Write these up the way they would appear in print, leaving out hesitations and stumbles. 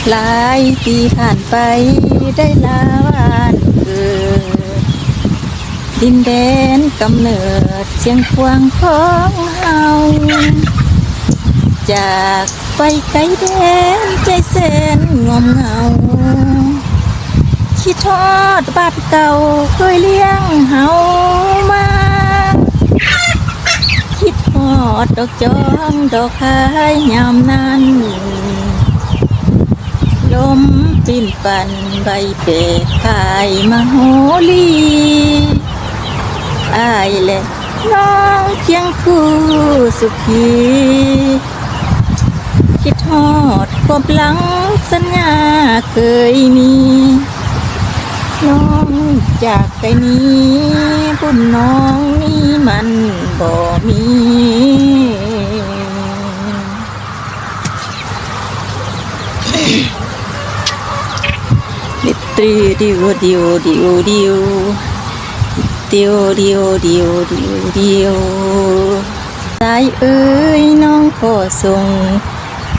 หลายปีผ่านไปได้ลาบ้านเกิดดินแดนกำเนิดเชียงควางของเฮาจากไปไกลแดนใจแสนงอมเงาคิดทอดบ้านเก่าเคยเลี้ยงเฮามาคิดทอดดอกจองดอกคายยามนั้นลมปิ้นปั่นใบเปดขายมาโหลีอายและน้องเคียงคู่สุขีคิดทอดความหลังสัญญาเคยมีน้องจากไปนี้บุญน้องนี้มันบ่มีดิวดิวดิวดิวดิวดิวดิวดิวดิวดิวสายเอ้ยน้องขอส่ง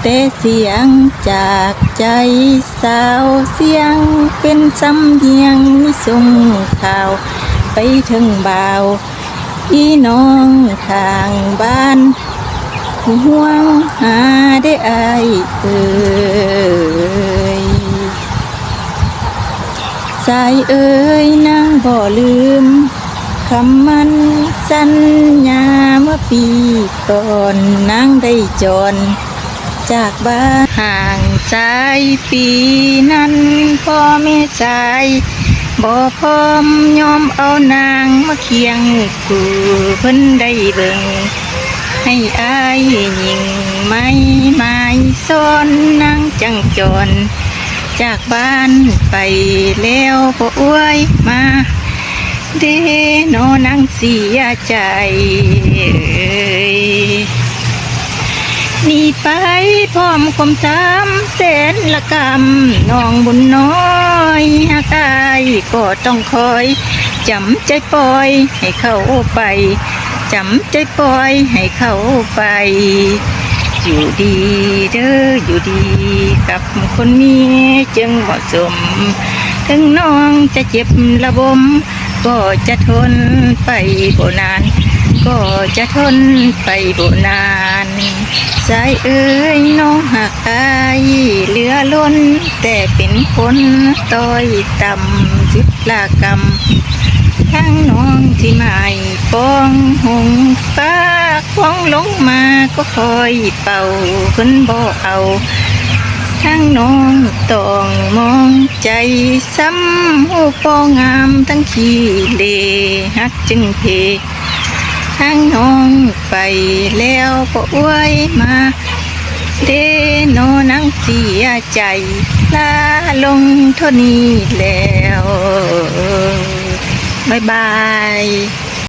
แต่เสียงจากใจสาวเสียงเป็นสำเนียงมิส่งข่าวไปถึงบ่าวอีน้องทางบ้านห่วงหาได้อายเอ่ยสายเอ่ยนางบ่ลืมคำมันสัญญาเมื่อปีก่อนนางได้จรจากบ้านห่างสายปีนั้นพ่อแม่สายบ่พร้อมยอมเอานางมาเคียงคู่เพิ่นได้เบิ่งให้อายยิ่งไม่หมายซ้อนนางจังจรจากบ้านไปแล้วบ่อวยมาเด้นอนางเสียใจหนีไปพร้อมความสามแสนละกำน้องบุญน้อยหากอายก็ต้องคอยจำใจปล่อยให้เขาไปจำใจปล่อยให้เขาไปอยู่ดีเด้ออยู่ดีกับคนนี้จึงเหมาะสมถึงน้องจะเจ็บระบมก็จะทนไปบ่นานก็จะทนไปบ่นานสายเอ้ยน้องหักอายเหลือล้นแต่เป็นคนต้อยต่ำจุดลากรรมทั้งน้องที่ไม่ปองหงฟ้าคล้องลงมาก็คอยเป่าขึ้นบ่เอาทั้งน้องต้องมองใจซ้ำหูปองามทั้งขี้เลฮักจึงเพทั้งน้องไปแล้วก็อวยมาเดโนนังเสียใจลาลงเท่านี้แล้วบ๊ายบาย